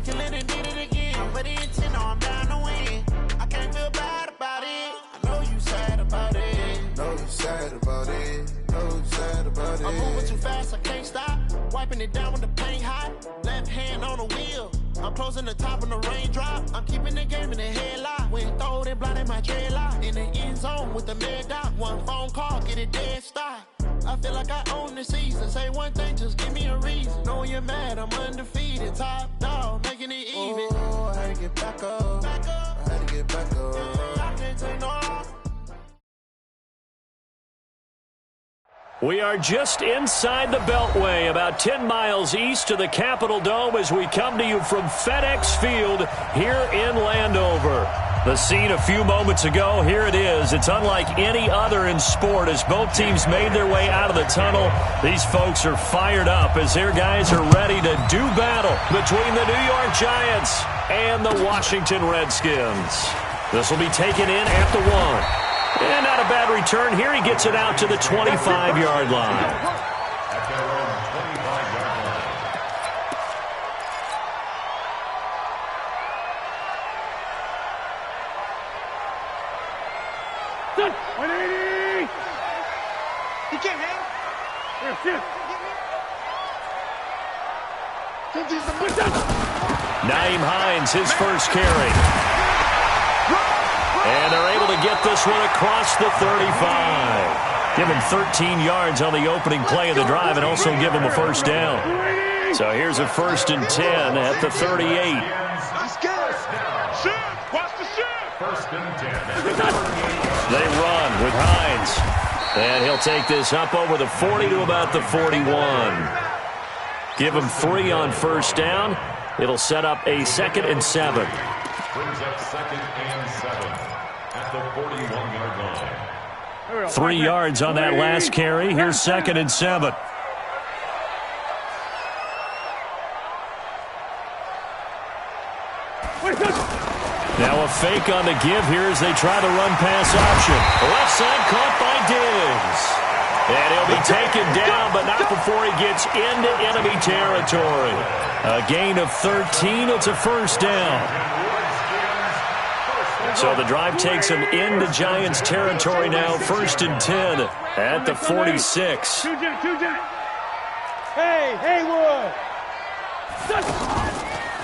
killing and did it again. But the intent, I'm down to win. I can't feel bad about it. I know you sad about it. Know you sad about it. Know you sad about it. I'm moving too fast, I can't stop. Wiping it down with the paint hot. Left hand on the wheel. I'm closing the top on the raindrop. I'm keeping the game in the headlock. When throwed and blinded my dreadlock. In the end zone with the mad dot. One phone call, get it dead stop. I feel like I own the season. Say one thing, just give me a reason. Knowing you're mad, I'm undefeated. Top dog, making it even. Oh, I had to get back up. Back up. I had to get back up. I can't take no loss. We are just inside the Beltway, about 10 miles east of the Capitol Dome as we come to you from FedEx Field here in Landover. The scene a few moments ago, here it is. It's unlike any other in sport as both teams made their way out of the tunnel. These folks are fired up as their guys are ready to do battle between the New York Giants and the Washington Redskins. This will be taken in at the 1. And not a bad return here. He gets it out to the 25-yard line. He can't handle. Nyheim Hines, his first carry. And they're able to get this one across the 35. Give him 13 yards on the opening play of the drive and also give him a first down. So here's a 1st and 10 at the 38. First and 10. They run with Hines. And he'll take this up over the 40 to about the 41. Give him 3 on first down. It'll set up a 2nd and 7. Brings up 2nd and 7 at the 41-yard line. 3 yards on that last carry. Here's 2nd and 7. Now a fake on the give here as they try the run-pass option. Left side caught by Diggs. And he'll be taken down, but not before he gets into enemy territory. A gain of 13. It's a first down. So the drive takes him into Giants territory now. 1st and 10 at the 46. Hey, Haywood.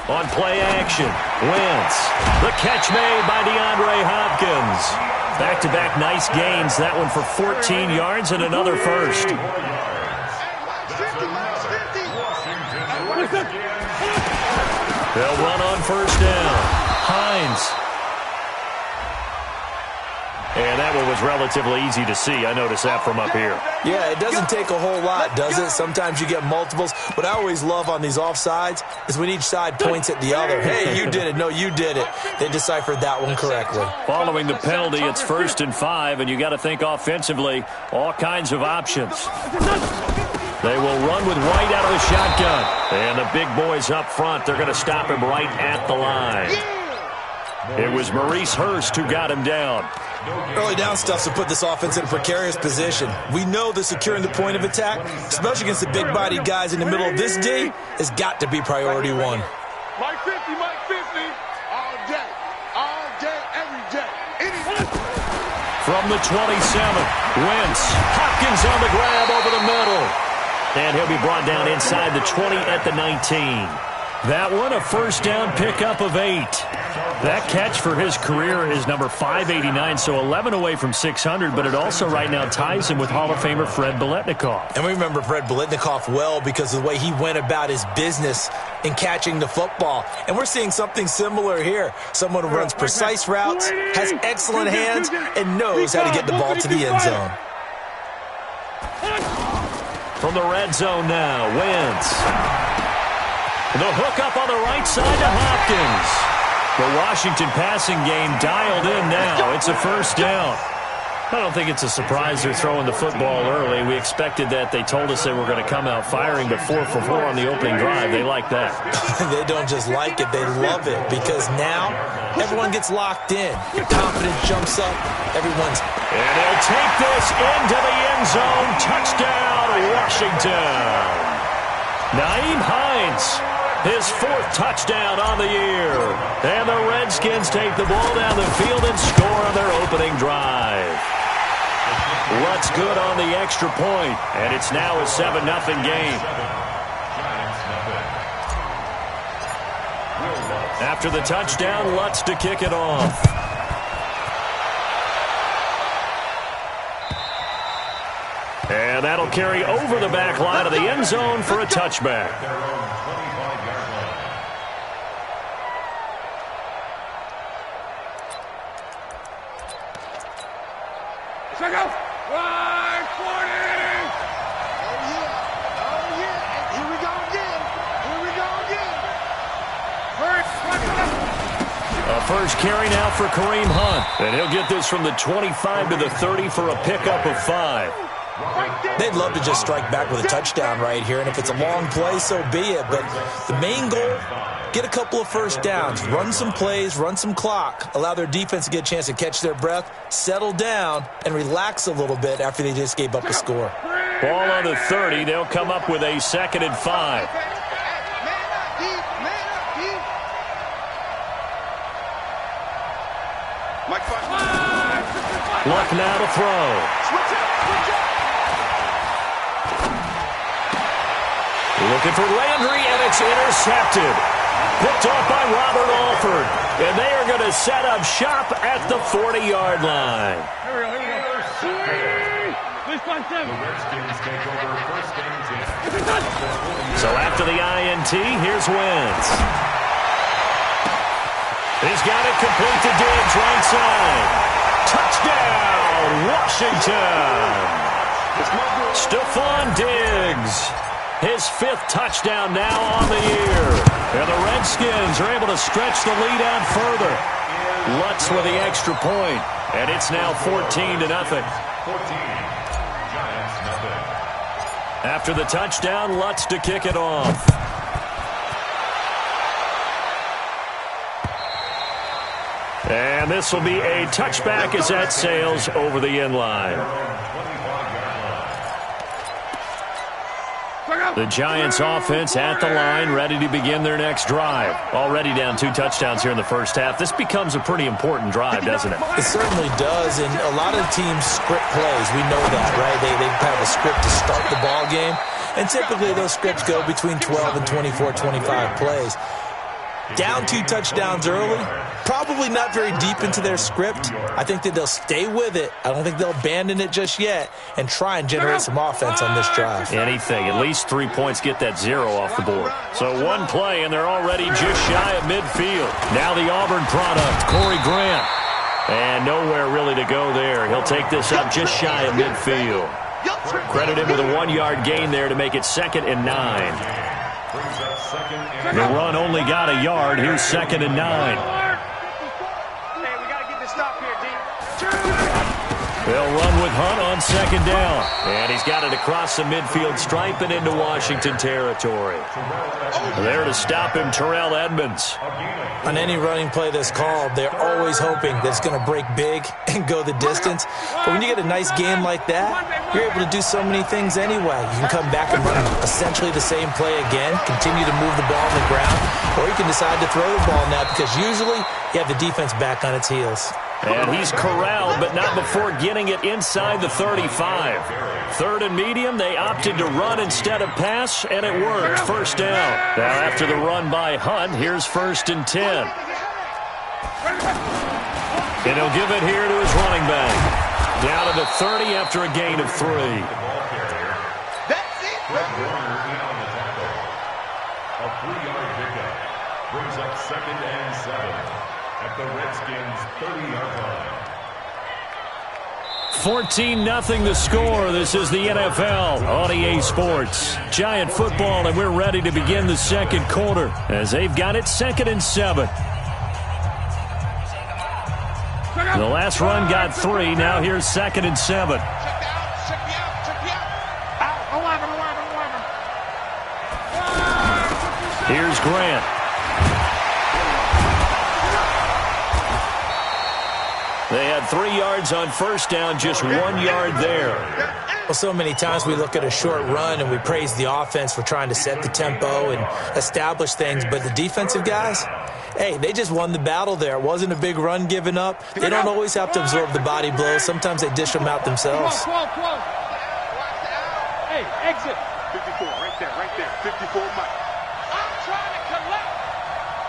On play action, Wentz. The catch made by DeAndre Hopkins. Back-to-back nice gains. That one for 14 yards and another first. They'll run on first down. Hines. And that one was relatively easy to see. I noticed that from up here. Yeah, it doesn't take a whole lot, does it? Sometimes you get multiples. What I always love on these offsides is when each side points at the other. Hey, you did it. No, you did it. They deciphered that one correctly. Following the penalty, it's 1st and 5, and you got to think offensively, all kinds of options. They will run with White out of the shotgun. And the big boys up front, they're going to stop him right at the line. It was Maurice Hurst who got him down. Early down stuff to put this offense in a precarious position. We know that securing the point of attack, especially against the big-bodied guys in the middle of this D, has got to be priority 1. Mike 50, Mike 50. All day, every day. From the 27, Wentz. Hopkins on the grab over the middle. And he'll be brought down inside the 20 at the 19. That one, a first down pickup of 8. That catch for his career is number 589, so 11 away from 600, but it also right now ties him with Hall of Famer Fred Biletnikoff. And we remember Fred Biletnikoff well because of the way he went about his business in catching the football. And we're seeing something similar here. Someone who runs precise routes, has excellent hands, and knows how to get the ball to the end zone. From the red zone now, Wentz. The hook up on the right side to Hopkins. The Washington passing game dialed in now. It's a first down. I don't think it's a surprise they're throwing the football early. We expected that. They told us they were going to come out firing, but 4 for 4 on the opening drive. They like that. They don't just like it. They love it because now everyone gets locked in. Your confidence jumps up. Everyone's... And he'll take this into the end zone. Touchdown, Washington. Nyheim Hines. His 4th touchdown on the year. And the Redskins take the ball down the field and score on their opening drive. Lutz good on the extra point, and it's now a 7-0 game. After the touchdown, Lutz to kick it off. And that'll carry over the back line of the end zone for a touchback. Check out. Right, 40. Oh, yeah. Here we go again. A first carry now for Kareem Hunt. And he'll get this from the 25 to the 30 for a pickup of 5. They'd love to just strike back with a touchdown right here, and if it's a long play, so be it. But the main goal, get a couple of first downs, run some plays, run some clock, allow their defense to get a chance to catch their breath, settle down, and relax a little bit after they just gave up a score. Ball on the 30. They'll come up with a 2nd and 5. Luck now to throw. Looking for Landry, and it's intercepted. Picked off by Robert Alford. And they are going to set up shop at the 40-yard line. Here we go. The Redskins take over 1st and 10. So after the INT, here's Wentz. He's got it complete to Diggs, right side. Touchdown, Washington. Stephon Diggs. His 5th touchdown now on the year. And the Redskins are able to stretch the lead out further. Lutz with the extra point. And it's now 14-0. 14. Giants, nothing. After the touchdown, Lutz to kick it off. And this will be a touchback as that sails over the end line. The Giants offense at the line, ready to begin their next drive. Already down 2 touchdowns here in the first half. This becomes a pretty important drive, doesn't it? It certainly does, and a lot of teams script plays. We know that, right? They have a script to start the ball game, and typically those scripts go between 12 and 24, 25 plays. Down 2 touchdowns early, probably not very deep into their script. I think that they'll stay with it. I don't think they'll abandon it just yet and try and generate some offense on this drive. Anything. At least 3 points get that 0 off the board. So 1 play, and they're already just shy of midfield. Now the Auburn product, Corey Grant. And nowhere really to go there. He'll take this up just shy of midfield. Credit him with a 1-yard gain there to make it 2nd and 9. The run only got a yard. Here's 2nd and 9. Hey, we got to get this stop here, D. They'll run with Hunt on 2nd down. And he's got it across the midfield stripe and into Washington territory. There to stop him, Terrell Edmunds. On any running play that's called, they're always hoping that it's going to break big and go the distance. But when you get a nice game like that, you're able to do so many things anyway. You can come back and run essentially the same play again, continue to move the ball on the ground, or you can decide to throw the ball now because usually you have the defense back on its heels. And he's corralled, but not before getting it inside the 35. 3rd and medium, they opted to run instead of pass, and it worked. 1st down. Now after the run by Hunt, here's 1st and 10. And he'll give it here to his running back. Down to the 30 after a gain of 3. That's it, baby. A 3-yard pickup brings up 2nd and 7 at the Redskins' 30-yard line. 14-0 the score. This is the NFL on EA Sports. Giant football, and we're ready to begin the 2nd quarter as they've got it 2nd and 7. The last run got 3. Now here's 2nd and 7. Here's Grant. They had 3 yards on 1st down, just 1 yard there. Well, so many times we look at a short run and we praise the offense for trying to set the tempo and establish things, but the defensive guys, hey, they just won the battle there. It wasn't a big run given up. They don't always have to absorb the body blows. Sometimes they dish them out themselves. Hey, exit. 54, right there. 54, Mike. I'm trying to collect.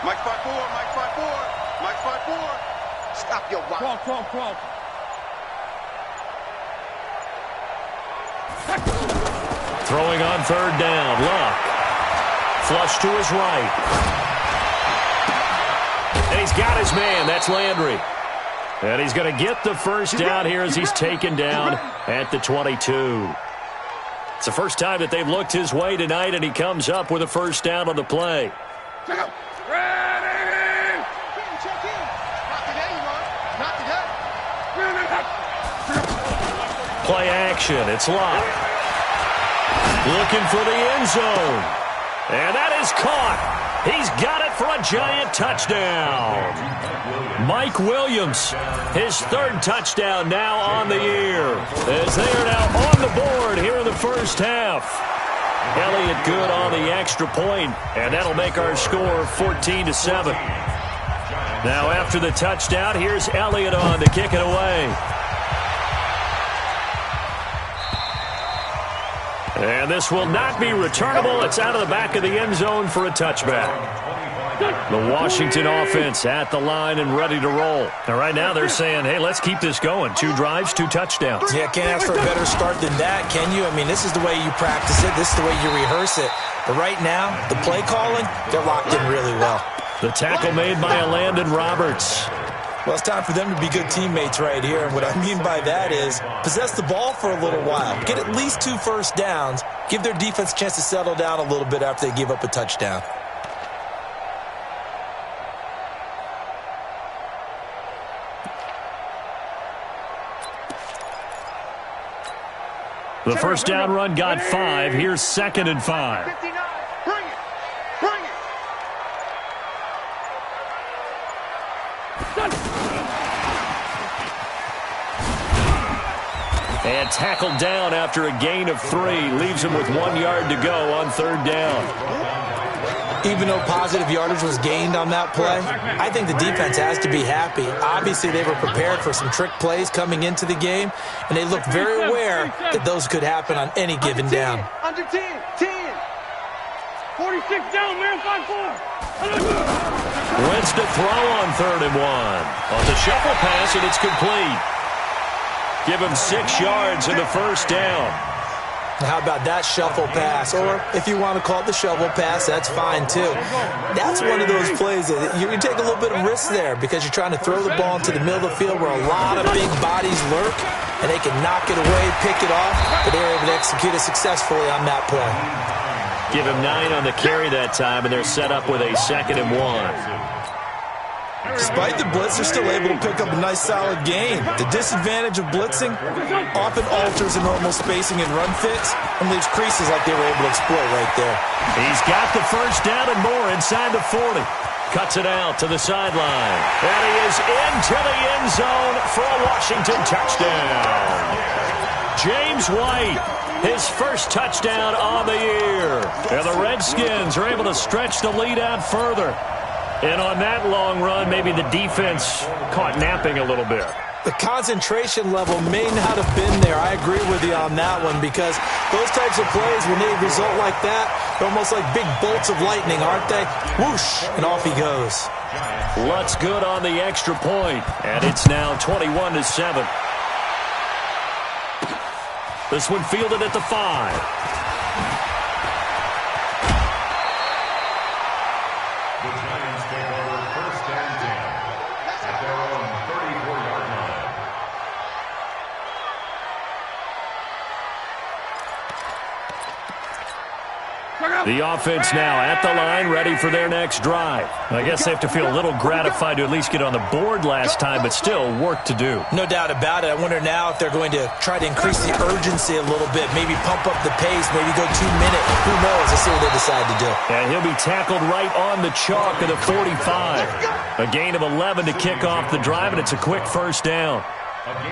Mike 5-4, Mike 5-4, Mike 5-4. Stop your watch. Crawl. Throwing on third down. Luck. Flush to his right. And he's got his man. That's Landry. And he's going to get the first down here as he's taken down at the 22. It's the first time that they've looked his way tonight, and he comes up with a first down on the play. Check out. Ready. Check in. Not today, Not today. Play action. It's Locke. Looking for the end zone. And that is caught. He's got it for a giant touchdown. Mike Williams, his third touchdown now on the year, as they are now on the board here in the first half. Elliott good on the extra point, and that'll make our score 14-7. Now after the touchdown, here's Elliott on to kick it away. And this will not be returnable. It's out of the back of the end zone for a touchback. The Washington offense at the line and ready to roll. And right now they're saying, hey, let's keep this going. 2 drives, 2 touchdowns. Yeah, can't ask for a better start than that, can you? I mean, this is the way you practice it. This is the way you rehearse it. But right now, the play calling, they're locked in really well. The tackle made by Landon Roberts. Well, it's time for them to be good teammates right here. And what I mean by that is possess the ball for a little while. Get at least 2 first downs. Give their defense a chance to settle down a little bit after they give up a touchdown. The first down run got 5. Here's 2nd and 5. 59. Bring it. And tackled down after a gain of 3. Leaves him with 1 yard to go on third down. Even though positive yardage was gained on that play, I think the defense has to be happy. Obviously, they were prepared for some trick plays coming into the game, and they looked very aware that those could happen on any given down. Under 10. 46 down, man, 5-4. Wentz to throw on 3rd and 1. On the shuffle pass, and it's complete. Give him 6 yards in the first down. How about that shuffle pass? Or if you want to call it the shovel pass, that's fine too. That's one of those plays that you take a little bit of risk there because you're trying to throw the ball into the middle of the field where a lot of big bodies lurk, and they can knock it away, pick it off, but they were able to execute it successfully on that play. Give him 9 on the carry that time, and they're set up with a 2nd and 1. Despite the blitz, they're still able to pick up a nice, solid gain. The disadvantage of blitzing often alters the normal spacing and run fits and leaves creases like they were able to exploit right there. He's got the first down and more inside the 40. Cuts it out to the sideline. And he is into the end zone for a Washington touchdown. James White, his first touchdown on the year. And the Redskins are able to stretch the lead out further. And on that long run, maybe the defense caught napping a little bit. The concentration level may not have been there. I agree with you on that one because those types of plays, when they result like that, they're almost like big bolts of lightning, aren't they? Whoosh, and off he goes. Lutz good on the extra point, and it's now 21-7. This one fielded at the 5. The offense now at the line, ready for their next drive. I guess they have to feel a little gratified to at least get on the board last time, but still work to do. No doubt about it. I wonder now if they're going to try to increase the urgency a little bit, maybe pump up the pace, maybe go 2 minute. Who knows? Let's see what they decide to do. And he'll be tackled right on the chalk of the 45. A gain of 11 to kick off the drive, and it's a quick first down.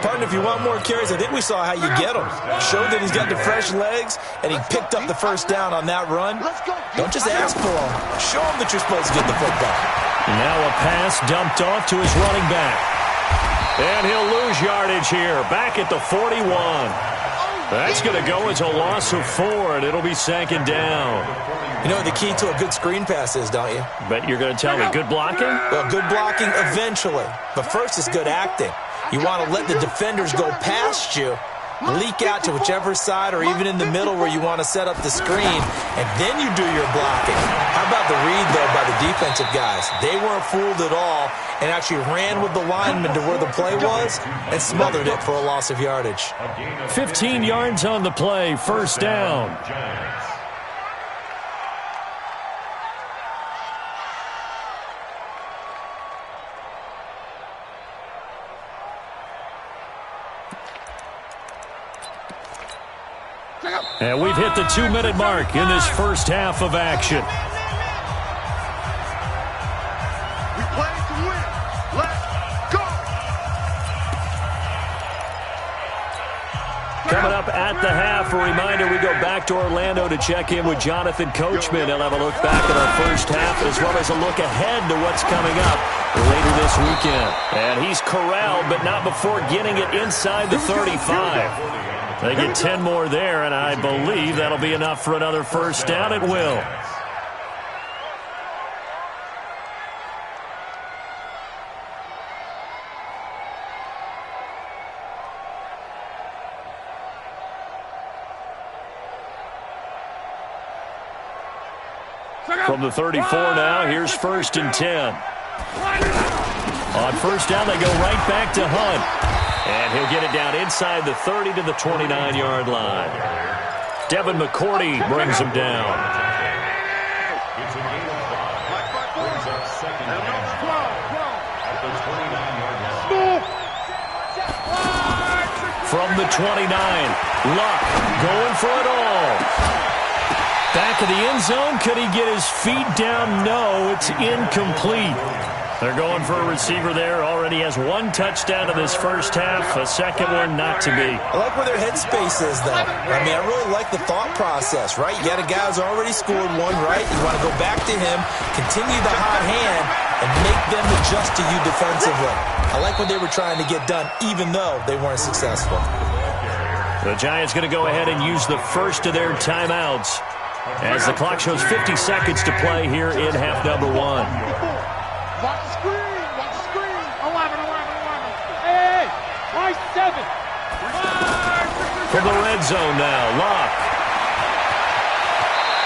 Partner, if you want more carries, I think we saw how you get them. Showed that he's got the fresh legs, and he picked up the first down on that run. Don't just ask for them. Show him that you're supposed to get the football. Now a pass dumped off to his running back. And he'll lose yardage here, back at the 41. That's going to go as a loss of 4, and it'll be second down. You know what the key to a good screen pass is, don't you? But you're going to tell me good blocking? Well, good blocking eventually. But first is good acting. You want to let the defenders go past you, leak out to whichever side or even in the middle where you want to set up the screen, and then you do your blocking. How about the read, though, by the defensive guys? They weren't fooled at all and actually ran with the lineman to where the play was and smothered it for a loss of yardage. 15 yards on the play, first down. And we've hit the 2-minute mark in this first half of action. We play to win. Let's go. Coming up at the half, a reminder, we go back to Orlando to check in with Jonathan Coachman. He'll have a look back at our first half as well as a look ahead to what's coming up later this weekend. And he's corralled, but not before getting it inside the 35. They get 10 more there, and I believe that'll be enough for another first down. It will. From the 34 now, here's 1st and 10. On first down, they go right back to Hunt. And he'll get it down inside the 30 to the 29-yard line. Devin McCourty brings him down. It's a gain of 5. Brings up second down at the 29-yard line. From the 29, Luck going for it all. Back of the end zone. Could he get his feet down? No, it's incomplete. They're going for a receiver there. Already has 1 touchdown in this first half. A second one not to be. I like where their headspace is, though. I mean, I really like the thought process, right? You got a guy who's already scored 1, right? You want to go back to him, continue the hot hand, and make them adjust to you defensively. I like what they were trying to get done, even though they weren't successful. The Giants going to go ahead and use the first of their timeouts as the clock shows 50 seconds to play here in half number 1. Watch the screen. Watch the screen. 11. Hey, right 7. From the red zone now, Luck.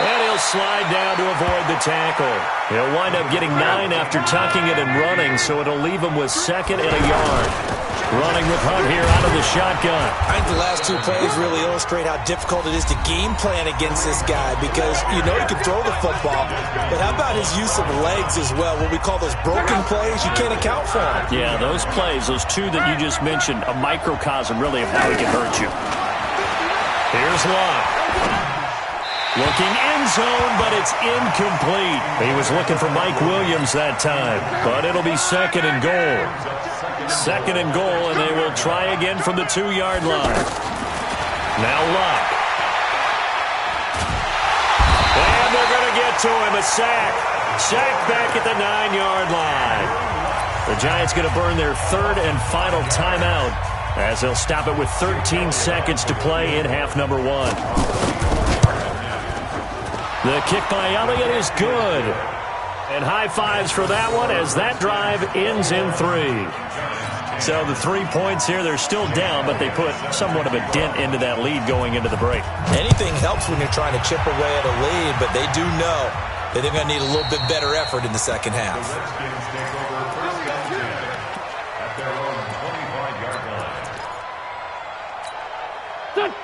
And he'll slide down to avoid the tackle. He'll wind up getting 9 after tucking it and running, so it'll leave him with 2nd and a yard. Running with Hunt here out of the shotgun. I think the last 2 plays really illustrate how difficult it is to game plan against this guy because you know he can throw the football, but how about his use of legs as well? What we call those broken plays, you can't account for them. Yeah, those plays, those 2 that you just mentioned, a microcosm really of how he can hurt you. Here's Luck. Looking end zone, but it's incomplete. He was looking for Mike Williams that time, but it'll be 2nd and goal. 2nd and goal, and they will try again from the 2-yard line. Now Luck. And they're going to get to him, a sack. Sack back at the 9-yard line. The Giants going to burn their 3rd and final timeout as they'll stop it with 13 seconds to play in half number 1. The kick by Elliott is good. And high fives for that one as that drive ends in 3. So the 3 points here, they're still down, but they put somewhat of a dent into that lead going into the break. Anything helps when you're trying to chip away at a lead, but they do know that they're going to need a little bit better effort in the second half. Redskins take over first and 10 at their own 25-yard line.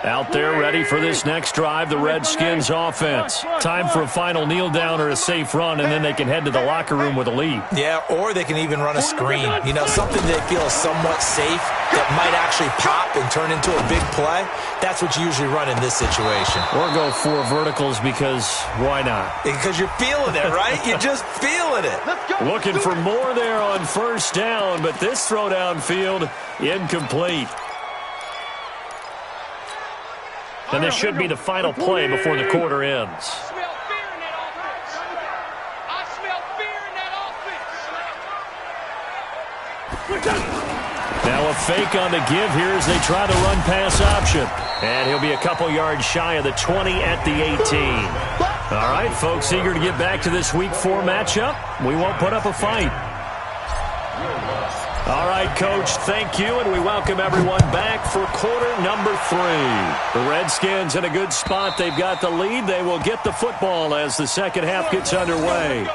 Out there ready for this next drive, the Redskins offense. Time for a final kneel down or a safe run, and then they can head to the locker room with a lead. Yeah, or they can even run a screen. You know, something they feel is somewhat safe that might actually pop and turn into a big play. That's what you usually run in this situation. Or go 4 verticals because why not? Because you're feeling it, right? You're just feeling it. Looking for more there on first down, but this throw downfield incomplete. And this should be the final play before the quarter ends. I smell fear in that offense. I smell fear in that offense. Now a fake on the give here as they try the run-pass option. And he'll be a couple yards shy of the 20 at the 18. All right, folks, eager to get back to this Week 4 matchup. We won't put up a fight. All right, Coach, thank you, and we welcome everyone back for quarter number 3. The Redskins in a good spot. They've got the lead. They will get the football as the second half gets underway.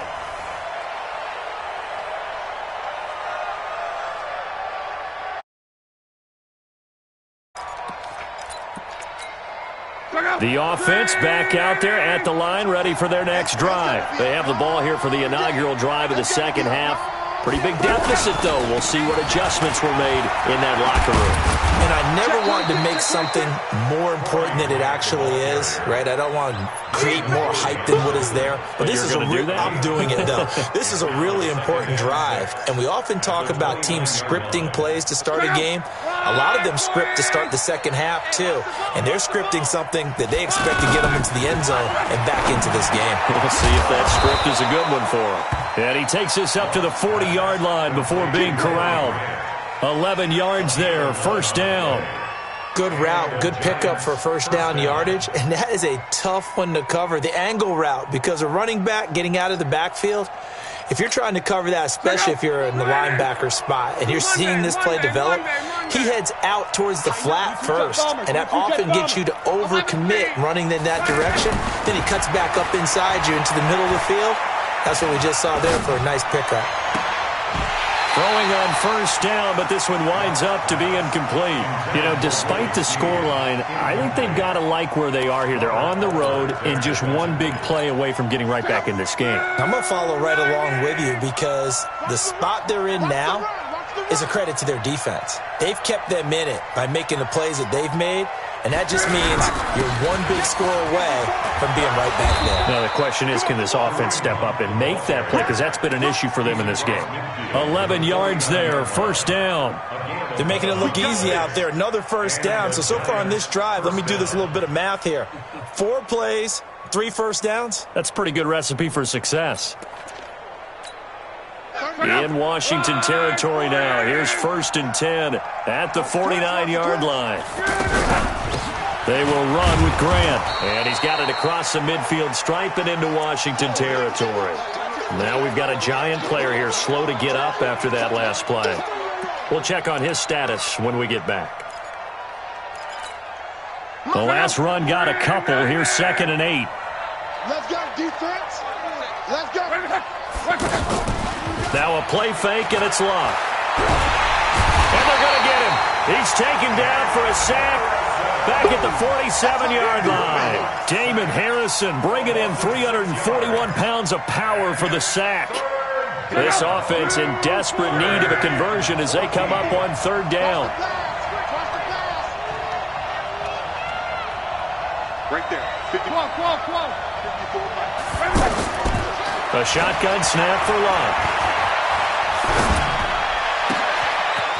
The offense back out there at the line, ready for their next drive. They have the ball here for the inaugural drive of the second half. Pretty big deficit, though. We'll see what adjustments were made in that locker room. And I never wanted to make something more important than it actually is, right? I don't want to create more hype than what is there. But this is I'm doing it, though. This is a really important drive. And we often talk about teams scripting plays to start a game. A lot of them script to start the second half, too. And they're scripting something that they expect to get them into the end zone and back into this game. We'll see if that script is a good one for them. And he takes us up to the 40-yard line before being corralled. 11 yards there, first down. Good route, good pickup for first down yardage, and that is a tough one to cover. The angle route, because a running back getting out of the backfield, if you're trying to cover that, especially if you're in the linebacker spot and you're seeing this play develop, he heads out towards the flat first, and that often gets you to overcommit running in that direction. Then he cuts back up inside you into the middle of the field. That's what we just saw there for a nice pickup. Throwing on first down, but this one winds up to be incomplete. You know, despite the scoreline, I think they've got to like where they are here. They're on the road and just one big play away from getting right back in this game. I'm going to follow right along with you because the spot they're in now is a credit to their defense. They've kept them in it by making the plays that they've made, and that just means you're one big score away from being right back there. Now, the question is, can this offense step up and make that play? Because that's been an issue for them in this game. 11 yards there, first down. They're making it look easy out there. Another first down. So far on this drive, let me do this little bit of math here. 4 plays, 3 first downs. That's a pretty good recipe for success. In Washington territory now. Here's first and 10 at the 49-yard line. They will run with Grant. And he's got it across the midfield stripe and into Washington territory. Now we've got a giant player here slow to get up after that last play. We'll check on his status when we get back. The last run got a couple. Here's second and 8. Let's go, defense. Let's go. Now a play fake, and it's locked. And they're going to get him. He's taken down for a sack back at the 47-yard line. Damon Harrison bringing in 341 pounds of power for the sack. This offense in desperate need of a conversion as they come up on third down. Right there. 54. A shotgun snap for Love.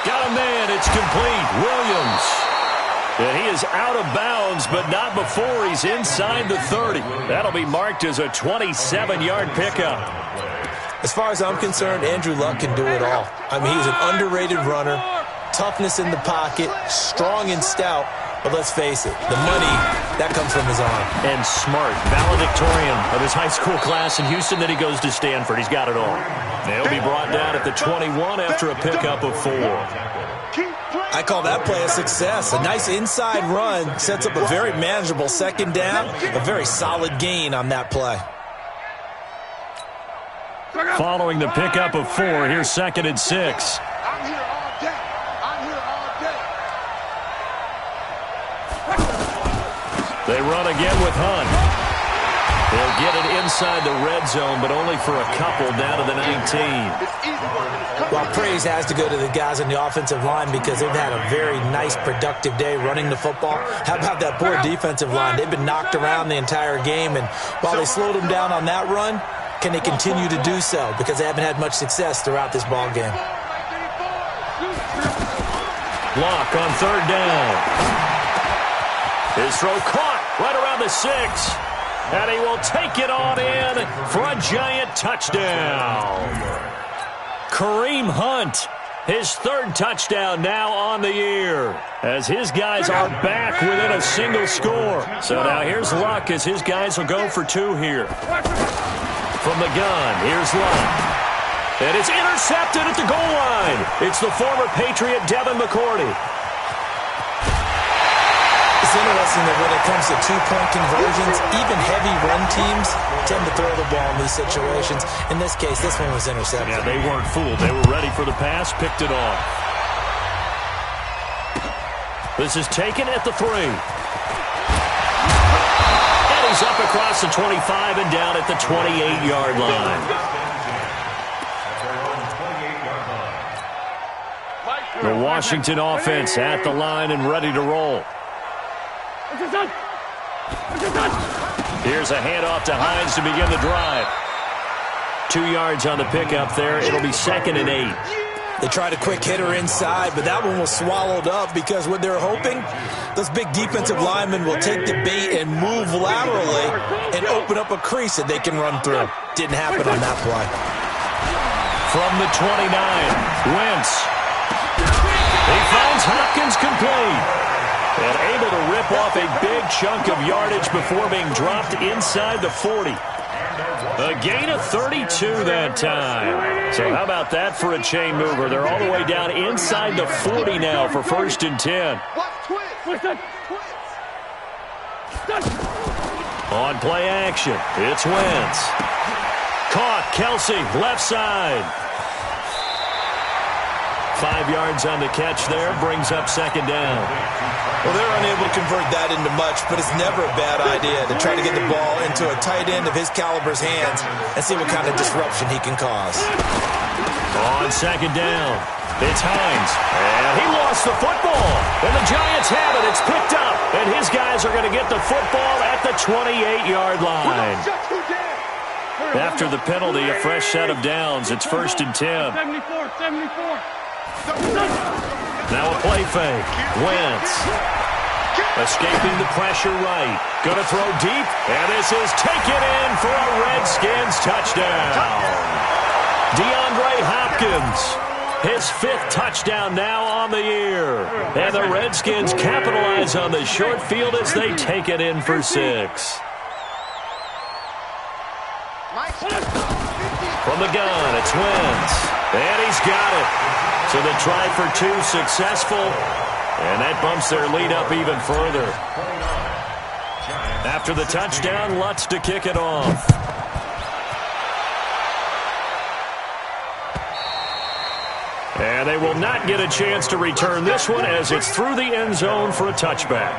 Got a man, it's complete. Williams. And he is out of bounds, but not before he's inside the 30. That'll be marked as a 27-yard pickup. As far as I'm concerned, Andrew Luck can do it all. I mean, he's an underrated runner, toughness in the pocket, strong and stout. But let's face it, the money, that comes from his arm. And smart, valedictorian of his high school class in Houston. Then he goes to Stanford. He's got it all. They'll be brought down at the 21 after a pickup of 4. I call that play a success. A nice inside run sets up a very manageable second down, a very solid gain on that play. Following the pickup of 4, here's second and 6. I'm here all day. They run again with Hunt. They'll get it inside the red zone, but only for a couple down to the 19. Well, praise has to go to the guys on the offensive line because they've had a very nice, productive day running the football. How about that poor defensive line? They've been knocked around the entire game, and while they slowed them down on that run, can they continue to do so? Because they haven't had much success throughout this ball game. Block on third down. His throw caught right around the 6. And he will take it on in for a giant touchdown. Kareem Hunt, his third touchdown now on the year, as his guys are back within a single score. So now here's Luck as his guys will go for 2 here. From the gun, here's Luck. And it's intercepted at the goal line. It's the former Patriot Devin McCourty. It's interesting that when it comes to two-point conversions, even heavy run teams tend to throw the ball in these situations. In this case, this one was intercepted. Yeah, they weren't fooled. They were ready for the pass, picked it off. This is taken at the 3. And he's up across the 25 and down at the 28-yard line. The Washington offense at the line and ready to roll. Here's a handoff to Hines to begin the drive. 2 yards on the pickup there. It'll be 2nd and 8. They tried a quick hitter inside, but that one was swallowed up because what they're hoping, those big defensive linemen will take the bait and move laterally and open up a crease that they can run through. Didn't happen on that play. From the 29, Wentz. He finds Hopkins complete. And able to rip off a big chunk of yardage before being dropped inside the 40. A gain of 32 that time. So how about that for a chain mover? They're all the way down inside the 40 now for 1st and 10. On play action, it's Wentz. Caught, Kelsey, left side. 5 yards on the catch there, brings up 2nd down. Well, they're unable to convert that into much, but it's never a bad idea to try to get the ball into a tight end of his caliber's hands and see what kind of disruption he can cause. On 2nd down, it's Hines. And he lost the football. And the Giants have it. It's picked up. And his guys are going to get the football at the 28-yard line. After the penalty, a fresh set of downs. It's 1st and 10. 74. Now a play fake. Wentz. Escaping the pressure right. Going to throw deep. And this is taken in for a Redskins touchdown. DeAndre Hopkins. His 5th touchdown now on the year. And the Redskins capitalize on the short field as they take it in for 6. From the gun, it's Wentz. And he's got it. So the try for 2 successful, and that bumps their lead up even further. After the touchdown, Lutz to kick it off. And they will not get a chance to return this one as it's through the end zone for a touchback.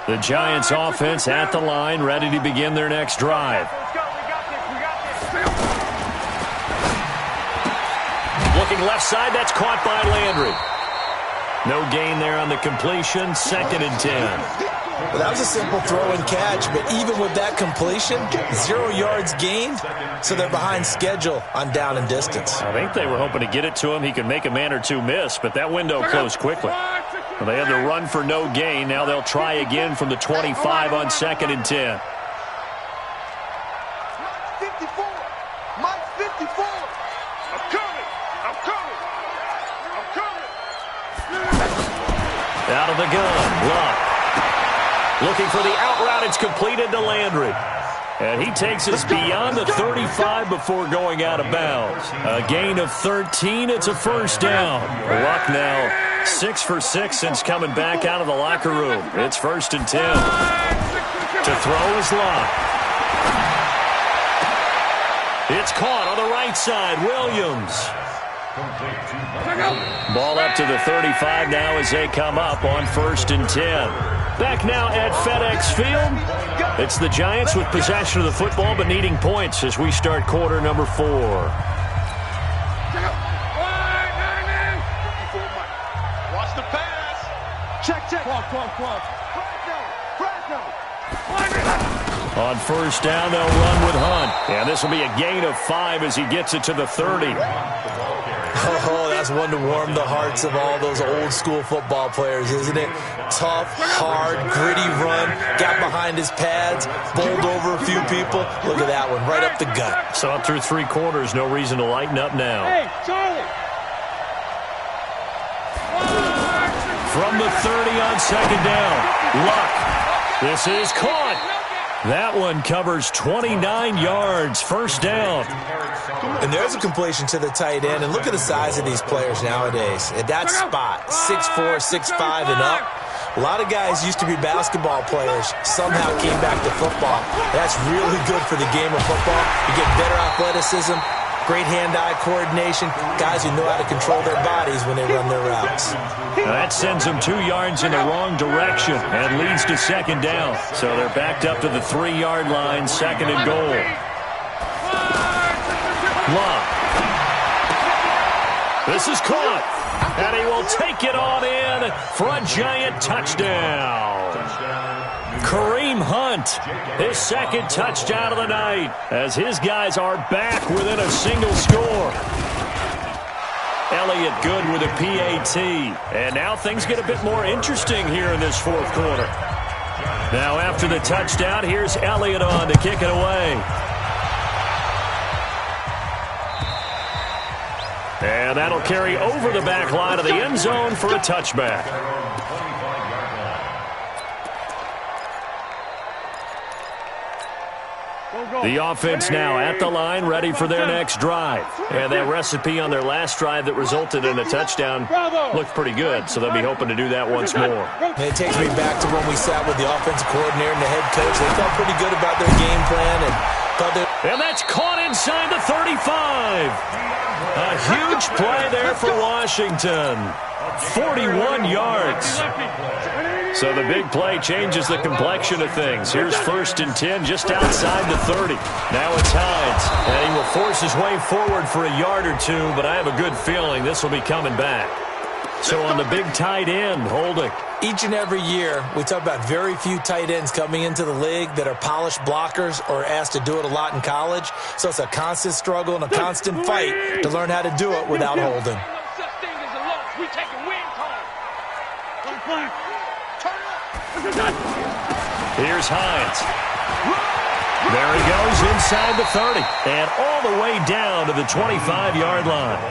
The Giants offense at the line, ready to begin their next drive. Looking left side, that's caught by Landry. No gain there on the completion, 2nd and 10. Well, that was a simple throw and catch, but even with that completion, 0 yards gained, so they're behind schedule on down and distance. I think they were hoping to get it to him. He could make a man or two miss, but that window closed quickly. Well, they had to run for no gain. Now they'll try again from the 25 on 2nd and 10. 54. Mike 54. I'm coming. Out of the gun, Luck. Looking for the out route. It's completed to Landry. And he takes us beyond the 35 before going out of bounds. A gain of 13. It's a 1st down. Luck now 6 for 6 since coming back out of the locker room. It's 1st and 10. To throw is Luck. It's caught on the right side. Williams. Ball up to the 35 now as they come up on 1st and 10. Back now at FedEx Field. It's the Giants with possession of the football but needing points as we start quarter number 4. Watch the pass. Check. On 1st down, they'll run with Hunt. And this will be a gain of 5 as he gets it to the 30. Oh, that's one to warm the hearts of all those old-school football players, isn't it? Tough, hard, gritty run, got behind his pads, bowled over a few people. Look at that one, right up the gut. So up through 3 quarters, no reason to lighten up now. Hey, Charlie! From the 30 on 2nd down, Luck. This is caught. That one covers 29 yards, 1st down. And there's a completion to the tight end. And look at the size of these players nowadays. At that spot, 6'4", 6'5", and up. A lot of guys used to be basketball players, somehow came back to football. That's really good for the game of football. You get better athleticism, great hand-eye coordination, guys who know how to control their bodies when they run their routes. Now that sends them 2 yards in the wrong direction and leads to 2nd down. So they're backed up to the 3-yard line, 2nd and goal. Luck. This is caught. And he will take it on in for a Giant touchdown. Kareem Hunt, his 2nd touchdown of the night, as his guys are back within a single score. Elliott good with a PAT. And now things get a bit more interesting here in this 4th quarter. Now after the touchdown, here's Elliott on to kick it away. And that'll carry over the back line of the end zone for a touchback. The offense now at the line, ready for their next drive. And that recipe on their last drive that resulted in a touchdown looked pretty good, so they'll be hoping to do that once more. And it takes me back to when we sat with the offensive coordinator and the head coach. They felt pretty good about their game plan. And that's caught inside the 35. A huge play there for Washington. 41 yards. So the big play changes the complexion of things. Here's 1st and 10 just outside the 30. Now it's Hines. And he will force his way forward for a yard or 2, but I have a good feeling this will be coming back. So on the big tight end, Holding. Each and every year, we talk about very few tight ends coming into the league that are polished blockers or asked to do it a lot in college. So it's a constant struggle and a constant fight to learn how to do it without Holding. Here's Hines. There he goes inside the 30 and all the way down to the 25-yard line.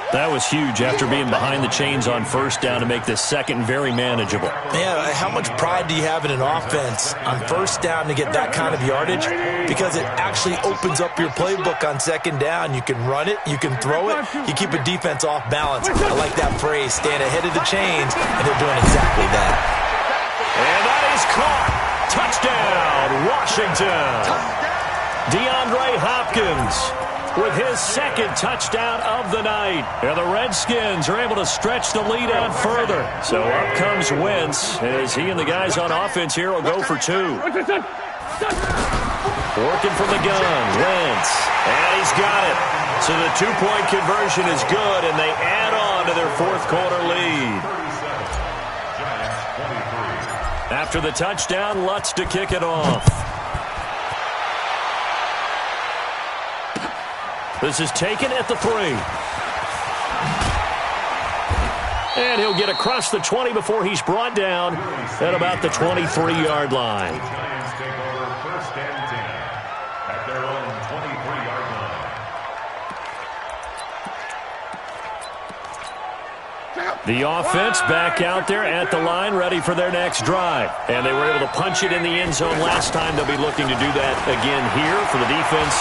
That was huge after being behind the chains on 1st down to make this 2nd very manageable. Yeah, how much pride do you have in an offense on 1st down to get that kind of yardage? Because it actually opens up your playbook on 2nd down. You can run it, you can throw it, you keep a defense off balance. I like that phrase, stand ahead of the chains, and they're doing exactly that. And that is caught. Touchdown, Washington. DeAndre Hopkins with his 2nd touchdown of the night. And the Redskins are able to stretch the lead out further. So up comes Wentz as he and the guys on offense here will go for 2. Working from the gun, Wentz. And he's got it. So the 2-point conversion is good, and they add on to their 4th quarter lead. After the touchdown, Lutz to kick it off. This is taken at the 3. And he'll get across the 20 before he's brought down at about the 23-yard line. Giants take over 1st and 10 at their own 23-yard line. The offense back out there at the line, ready for their next drive. And they were able to punch it in the end zone last time. They'll be looking to do that again here for the defense.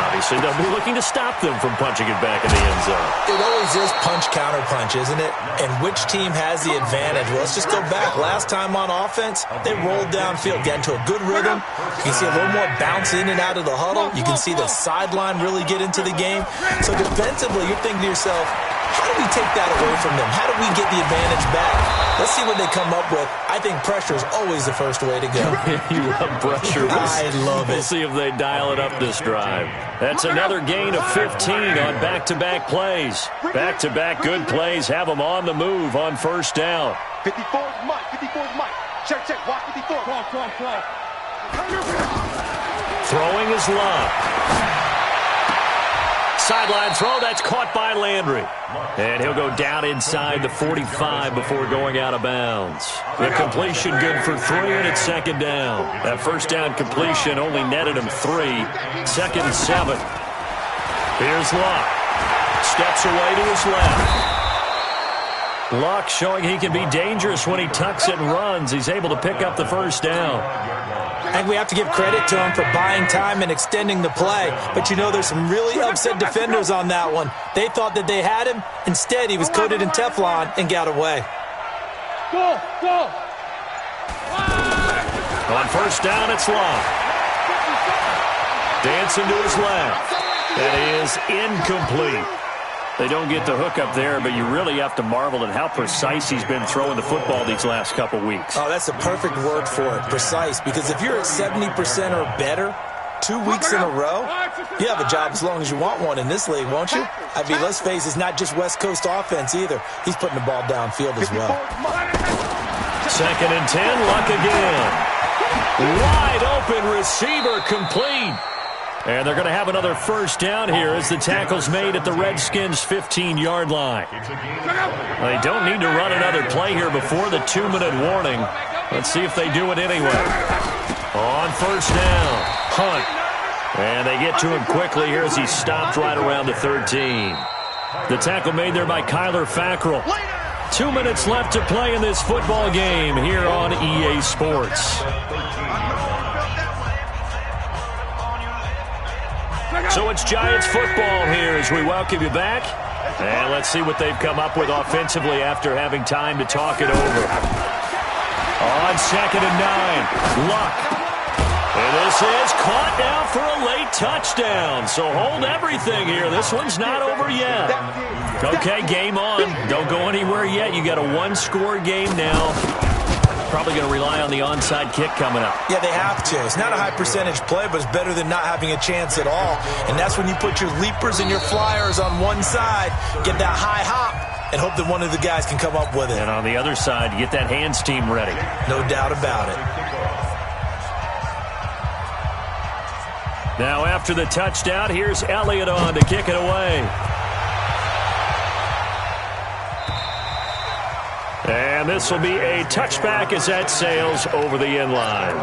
Obviously, they'll be looking to stop them from punching it back in the end zone. It always is punch-counter-punch, isn't it? And which team has the advantage? Well, let's just go back. Last time on offense, they rolled downfield, got into a good rhythm. You can see a little more bounce in and out of the huddle. You can see the sideline really get into the game. So defensively, you're thinking to yourself, how do we take that away from them? How do we get the advantage back? Let's see what they come up with. I think pressure is always the first way to go. You love pressure. I love it. We'll see if they dial it up this drive. That's another gain of 15 on back-to-back plays. Back-to-back good plays have them on the move on first down. 54's Mike. 54's Mike. Check, check. Watch 54. Call. Throwing is Love. Sideline throw, that's caught by Landry. And he'll go down inside the 45 before going out of bounds. The completion good for 3, and it's second down. That first down completion only netted him 3. Second and 7. Here's Luck. Steps away to his left. Luck showing he can be dangerous when he tucks it and runs. He's able to pick up the first down. I think we have to give credit to him for buying time and extending the play. But, you know, there's some really upset defenders on that one. They thought that they had him. Instead, he was coated in Teflon and got away. Go! On first down, it's Long. Dancing to his left. That is incomplete. They don't get the hook up there, but you really have to marvel at how precise he's been throwing the football these last couple weeks. Oh, that's the perfect word for it, precise, because if you're at 70% or better 2 weeks in a row, you have a job as long as you want one in this league, won't you? I mean, let's face it, it's not just West Coast offense either. He's putting the ball downfield as well. Second and 10, Luck again. Wide open receiver complete. And they're going to have another first down here as the tackle's made at the Redskins' 15-yard line. They don't need to run another play here before the 2-minute warning. Let's see if they do it anyway. On first down, Hunt. And they get to him quickly here as he's stopped right around the 13. The tackle made there by Kyler Fackrell. 2 minutes left to play in this football game here on EA Sports. So it's Giants football here as we welcome you back. And let's see what they've come up with offensively after having time to talk it over. On second and 9, Luck. And this is caught now for a late touchdown. So hold everything here. This one's not over yet. Okay, game on. Don't go anywhere yet. You got a one-score game now. Probably going to rely on the onside kick coming up. Yeah, they have to. It's not a high-percentage play, but it's better than not having a chance at all. And that's when you put your leapers and your flyers on one side, get that high hop, and hope that one of the guys can come up with it. And on the other side, get that hands team ready. No doubt about it. Now after the touchdown, here's Elliott on to kick it away. And this will be a touchback as that sails over the end line.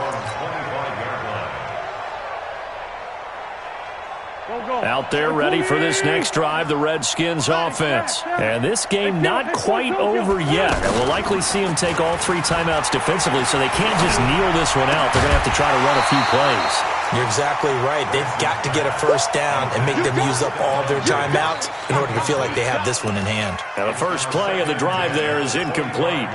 Out there ready for this next drive, the Redskins offense. And this game not quite over yet. And we'll likely see them take all 3 timeouts defensively, so they can't just kneel this one out. They're going to have to try to run a few plays. You're exactly right. They've got to get a first down and make them use up all their timeouts in order to feel like they have this one in hand. Now the first play of the drive there is incomplete.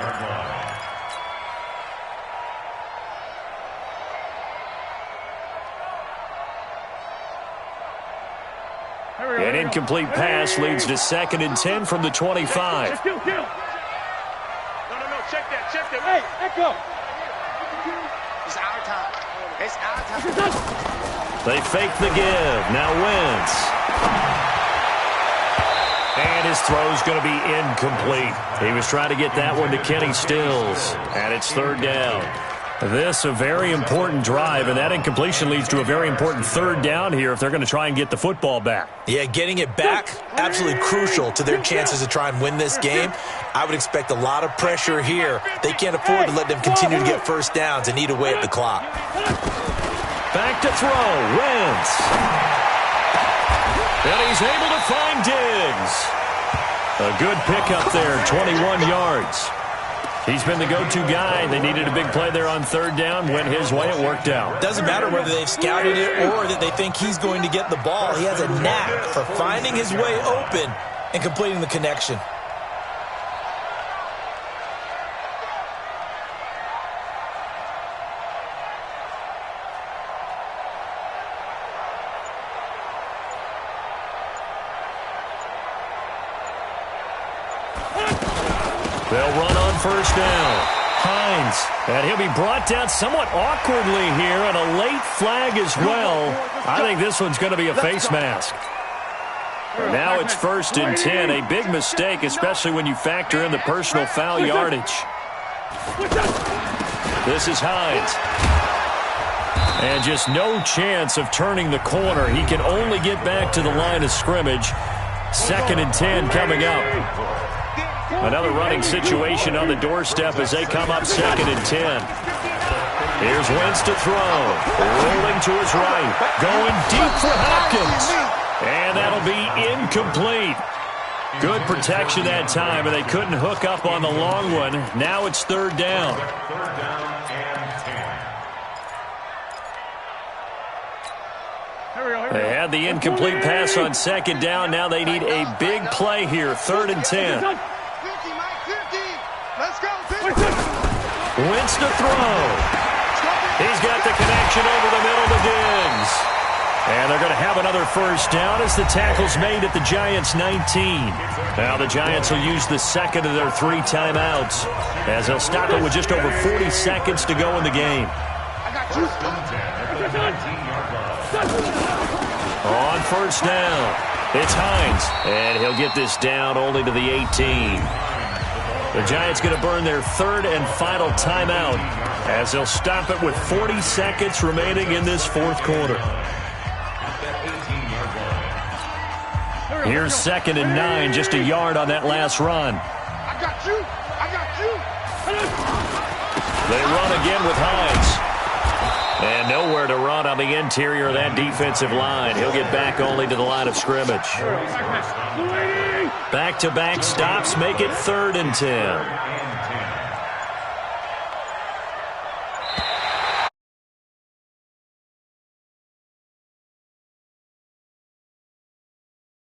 An incomplete pass leads to second and 10 from the 25. No, check that. Hey, Echo. It's our time. It's our time. They fake the give. Now Wentz. And his throw's going to be incomplete. He was trying to get that one to Kenny Stills. And it's third down. This a very important drive, and that incompletion leads to a very important third down here if they're going to try and get the football back. Yeah, getting it back, absolutely crucial to their chances to try and win this game. I would expect a lot of pressure here. They can't afford to let them continue to get first downs and eat away at the clock. Back to throw, Wentz. And he's able to find Diggs. A good pickup there, 21 yards. He's been the go-to guy. They needed a big play there on third down. Went his way. It worked out. Doesn't matter whether they've scouted it or that they think he's going to get the ball. He has a knack for finding his way open and completing the connection. They'll run on first down. Hines, and he'll be brought down somewhat awkwardly here, and a late flag as well. I think this one's going to be a face mask. Now it's 1st and 10, a big mistake, especially when you factor in the personal foul yardage. This is Hines. And just no chance of turning the corner. He can only get back to the line of scrimmage. 2nd and 10 coming up. Another running situation on the doorstep as they come up 2nd and 10. Here's Wentz to throw. Rolling to his right. Going deep for Hopkins. And that'll be incomplete. Good protection that time, and they couldn't hook up on the long one. Now it's 3rd down. They had the incomplete pass on 2nd down. Now they need a big play here. 3rd and 10. Wentz to throw. He's got the connection over the middle to Diggs. And they're going to have another first down as the tackle's made at the Giants' 19. Now the Giants will use the second of their 3 timeouts as they'll stop it with just over 40 seconds to go in the game. On first down, it's Hines. And he'll get this down only to the 18. The Giants going to burn their 3rd and final timeout as they'll stop it with 40 seconds remaining in this 4th quarter. Here's 2nd and 9, just a yard on that last run. I got you. They run again with Hines. And nowhere to run on the interior of that defensive line. He'll get back only to the line of scrimmage. Back-to-back stops make it 3rd and 10.